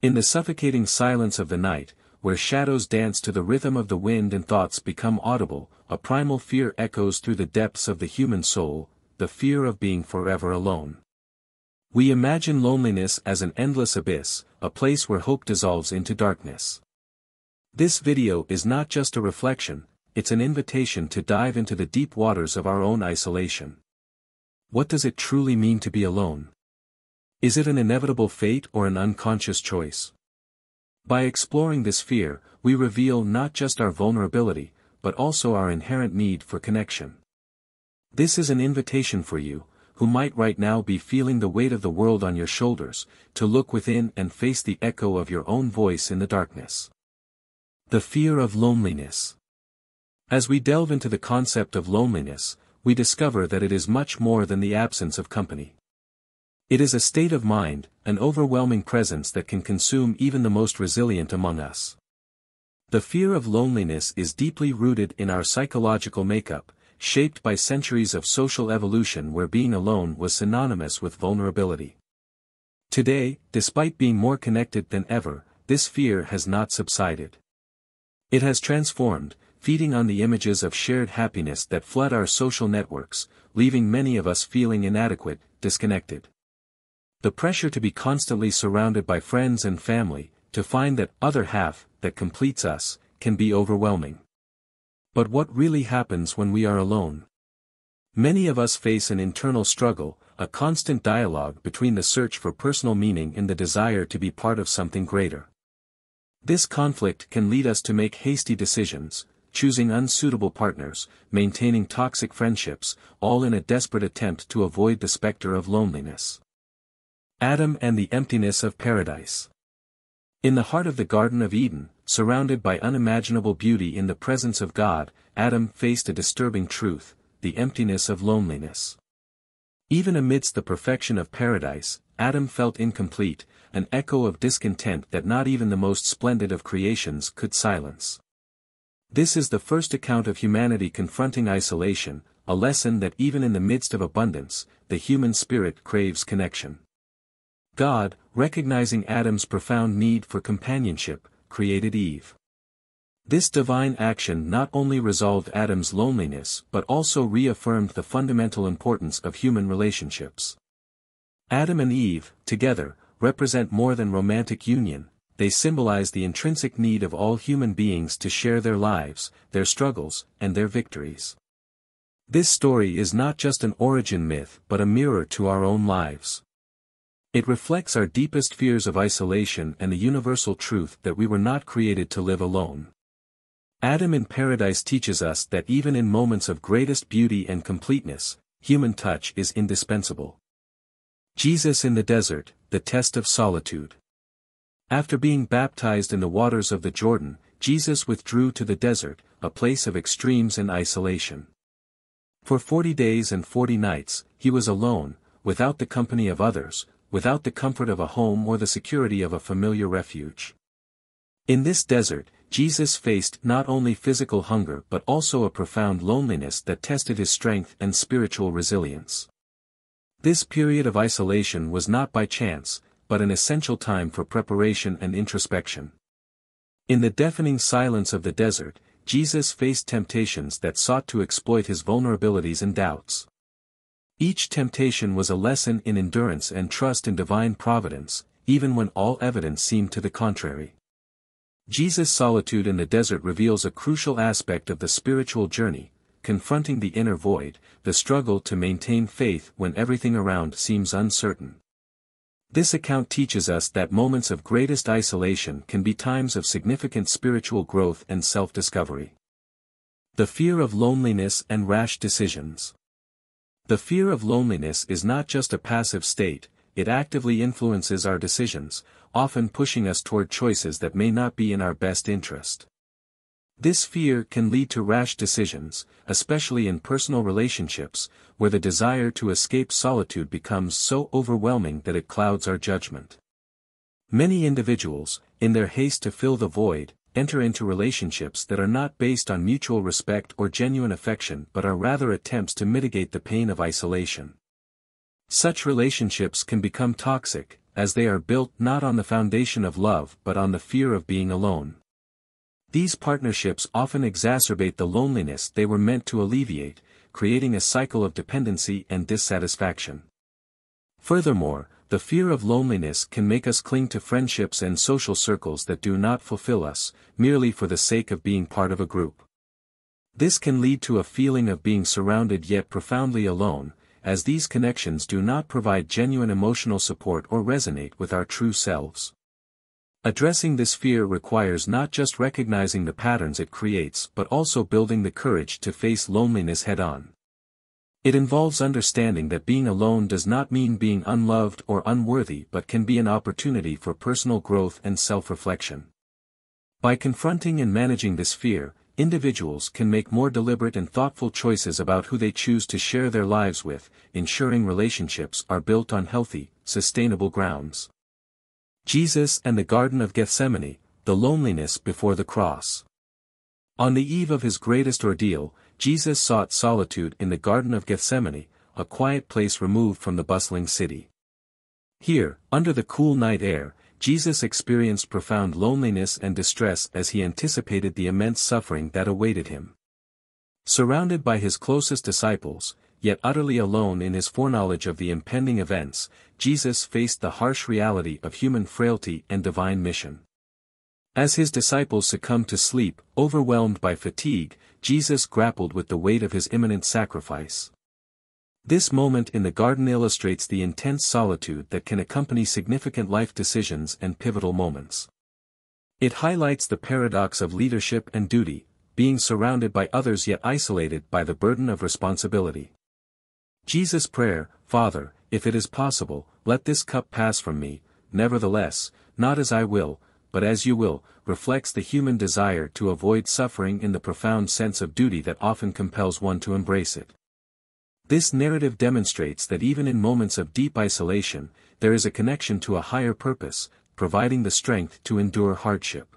In the suffocating silence of the night, where shadows dance to the rhythm of the wind and thoughts become audible, a primal fear echoes through the depths of the human soul, the fear of being forever alone. We imagine loneliness as an endless abyss, a place where hope dissolves into darkness. This video is not just a reflection, it's an invitation to dive into the deep waters of our own isolation. What does it truly mean to be alone? Is it an inevitable fate or an unconscious choice? By exploring this fear, we reveal not just our vulnerability, but also our inherent need for connection. This is an invitation for you, who might right now be feeling the weight of the world on your shoulders, to look within and face the echo of your own voice in the darkness. The fear of loneliness. As we delve into the concept of loneliness, we discover that it is much more than the absence of company. It is a state of mind, an overwhelming presence that can consume even the most resilient among us. The fear of loneliness is deeply rooted in our psychological makeup, shaped by centuries of social evolution where being alone was synonymous with vulnerability. Today, despite being more connected than ever, this fear has not subsided. It has transformed, feeding on the images of shared happiness that flood our social networks, leaving many of us feeling inadequate, disconnected. The pressure to be constantly surrounded by friends and family, to find that other half that completes us, can be overwhelming. But what really happens when we are alone? Many of us face an internal struggle, a constant dialogue between the search for personal meaning and the desire to be part of something greater. This conflict can lead us to make hasty decisions, choosing unsuitable partners, maintaining toxic friendships, all in a desperate attempt to avoid the specter of loneliness. Adam and the emptiness of paradise. In the heart of the Garden of Eden, surrounded by unimaginable beauty in the presence of God, Adam faced a disturbing truth, the emptiness of loneliness. Even amidst the perfection of paradise, Adam felt incomplete, an echo of discontent that not even the most splendid of creations could silence. This is the first account of humanity confronting isolation, a lesson that even in the midst of abundance, the human spirit craves connection. God, recognizing Adam's profound need for companionship, created Eve. This divine action not only resolved Adam's loneliness but also reaffirmed the fundamental importance of human relationships. Adam and Eve, together, represent more than romantic union, they symbolize the intrinsic need of all human beings to share their lives, their struggles, and their victories. This story is not just an origin myth but a mirror to our own lives. It reflects our deepest fears of isolation and the universal truth that we were not created to live alone. Adam in Paradise teaches us that even in moments of greatest beauty and completeness, human touch is indispensable. Jesus in the desert, the test of solitude. After being baptized in the waters of the Jordan, Jesus withdrew to the desert, a place of extremes and isolation. For 40 days and 40 nights, he was alone, without the company of others, without the comfort of a home or the security of a familiar refuge. In this desert, Jesus faced not only physical hunger but also a profound loneliness that tested his strength and spiritual resilience. This period of isolation was not by chance, but an essential time for preparation and introspection. In the deafening silence of the desert, Jesus faced temptations that sought to exploit his vulnerabilities and doubts. Each temptation was a lesson in endurance and trust in divine providence, even when all evidence seemed to the contrary. Jesus' solitude in the desert reveals a crucial aspect of the spiritual journey, confronting the inner void, the struggle to maintain faith when everything around seems uncertain. This account teaches us that moments of greatest isolation can be times of significant spiritual growth and self-discovery. The fear of loneliness and rash decisions. The fear of loneliness is not just a passive state, it actively influences our decisions, often pushing us toward choices that may not be in our best interest. This fear can lead to rash decisions, especially in personal relationships, where the desire to escape solitude becomes so overwhelming that it clouds our judgment. Many individuals, in their haste to fill the void, enter into relationships that are not based on mutual respect or genuine affection but are rather attempts to mitigate the pain of isolation. Such relationships can become toxic, as they are built not on the foundation of love but on the fear of being alone. These partnerships often exacerbate the loneliness they were meant to alleviate, creating a cycle of dependency and dissatisfaction. Furthermore, the fear of loneliness can make us cling to friendships and social circles that do not fulfill us, merely for the sake of being part of a group. This can lead to a feeling of being surrounded yet profoundly alone, as these connections do not provide genuine emotional support or resonate with our true selves. Addressing this fear requires not just recognizing the patterns it creates but also building the courage to face loneliness head-on. It involves understanding that being alone does not mean being unloved or unworthy but can be an opportunity for personal growth and self-reflection. By confronting and managing this fear, individuals can make more deliberate and thoughtful choices about who they choose to share their lives with, ensuring relationships are built on healthy, sustainable grounds. Jesus and the Garden of Gethsemane, the loneliness before the cross. On the eve of his greatest ordeal, Jesus sought solitude in the Garden of Gethsemane, a quiet place removed from the bustling city. Here, under the cool night air, Jesus experienced profound loneliness and distress as he anticipated the immense suffering that awaited him. Surrounded by his closest disciples, yet utterly alone in his foreknowledge of the impending events, Jesus faced the harsh reality of human frailty and divine mission. As his disciples succumbed to sleep, overwhelmed by fatigue, Jesus grappled with the weight of his imminent sacrifice. This moment in the garden illustrates the intense solitude that can accompany significant life decisions and pivotal moments. It highlights the paradox of leadership and duty, being surrounded by others yet isolated by the burden of responsibility. Jesus' prayer, "Father, if it is possible, let this cup pass from me, nevertheless, not as I will, but as you will," reflects the human desire to avoid suffering in the profound sense of duty that often compels one to embrace it. This narrative demonstrates that even in moments of deep isolation, there is a connection to a higher purpose, providing the strength to endure hardship.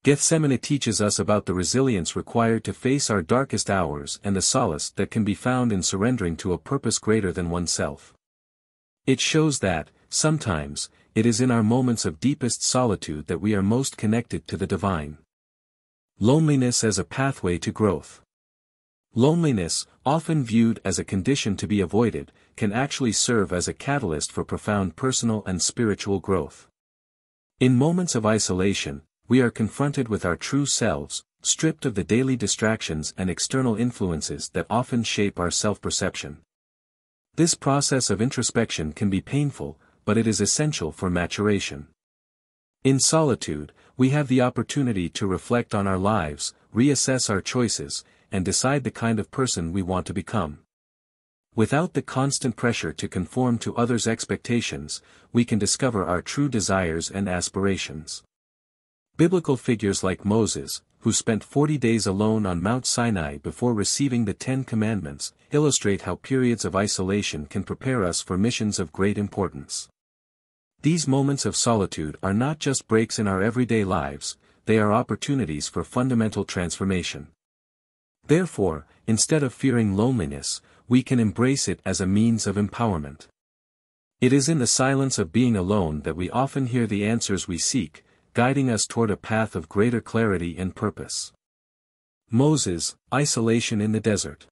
Gethsemane teaches us about the resilience required to face our darkest hours and the solace that can be found in surrendering to a purpose greater than oneself. It shows that, sometimes, it is in our moments of deepest solitude that we are most connected to the divine. Loneliness as a pathway to growth. Loneliness, often viewed as a condition to be avoided, can actually serve as a catalyst for profound personal and spiritual growth. In moments of isolation, we are confronted with our true selves, stripped of the daily distractions and external influences that often shape our self-perception. This process of introspection can be painful, but it is essential for maturation. In solitude, we have the opportunity to reflect on our lives, reassess our choices, and decide the kind of person we want to become. Without the constant pressure to conform to others' expectations, we can discover our true desires and aspirations. Biblical figures like Moses, who spent 40 days alone on Mount Sinai before receiving the 10 Commandments, illustrate how periods of isolation can prepare us for missions of great importance. These moments of solitude are not just breaks in our everyday lives, they are opportunities for fundamental transformation. Therefore, instead of fearing loneliness, we can embrace it as a means of empowerment. It is in the silence of being alone that we often hear the answers we seek, guiding us toward a path of greater clarity and purpose. Moses, isolation in the desert.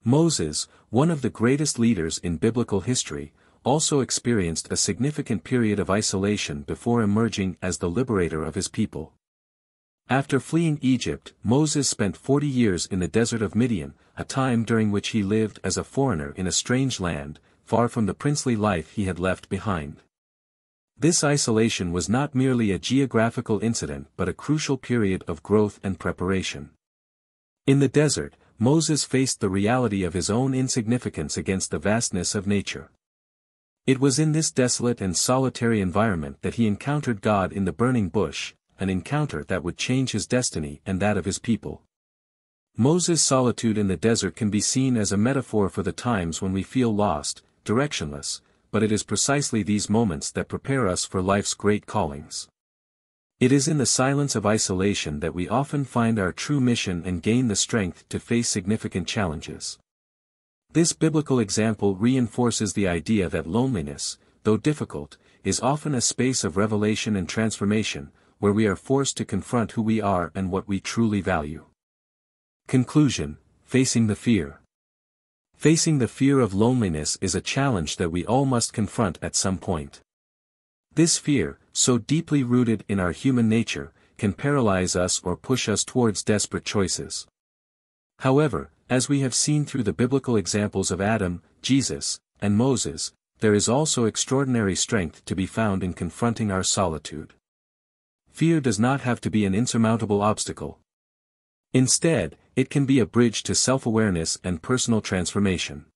Moses, one of the greatest leaders in biblical history, also experienced a significant period of isolation before emerging as the liberator of his people. After fleeing Egypt, Moses spent 40 years in the desert of Midian, a time during which he lived as a foreigner in a strange land, far from the princely life he had left behind. This isolation was not merely a geographical incident but a crucial period of growth and preparation. In the desert, Moses faced the reality of his own insignificance against the vastness of nature. It was in this desolate and solitary environment that he encountered God in the burning bush, an encounter that would change his destiny and that of his people. Moses' solitude in the desert can be seen as a metaphor for the times when we feel lost, directionless, but it is precisely these moments that prepare us for life's great callings. It is in the silence of isolation that we often find our true mission and gain the strength to face significant challenges. This biblical example reinforces the idea that loneliness, though difficult, is often a space of revelation and transformation, where we are forced to confront who we are and what we truly value. Conclusion: facing the fear. Facing the fear of loneliness is a challenge that we all must confront at some point. This fear, so deeply rooted in our human nature, can paralyze us or push us towards desperate choices. However, as we have seen through the biblical examples of Adam, Jesus, and Moses, there is also extraordinary strength to be found in confronting our solitude. Fear does not have to be an insurmountable obstacle. Instead, it can be a bridge to self-awareness and personal transformation.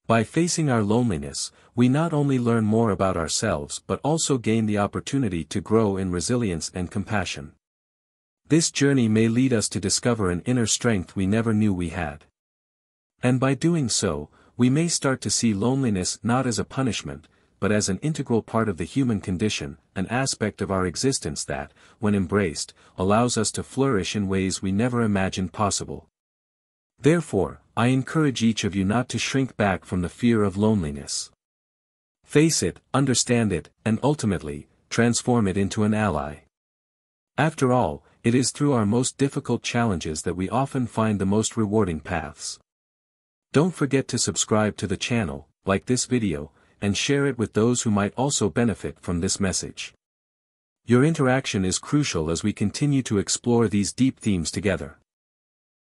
By facing our loneliness, we not only learn more about ourselves but also gain the opportunity to grow in resilience and compassion. This journey may lead us to discover an inner strength we never knew we had. And by doing so, we may start to see loneliness not as a punishment, but as an integral part of the human condition, an aspect of our existence that, when embraced, allows us to flourish in ways we never imagined possible. Therefore, I encourage each of you not to shrink back from the fear of loneliness. Face it, understand it, and ultimately, transform it into an ally. After all, it is through our most difficult challenges that we often find the most rewarding paths. Don't forget to subscribe to the channel, like this video, and share it with those who might also benefit from this message. Your interaction is crucial as we continue to explore these deep themes together.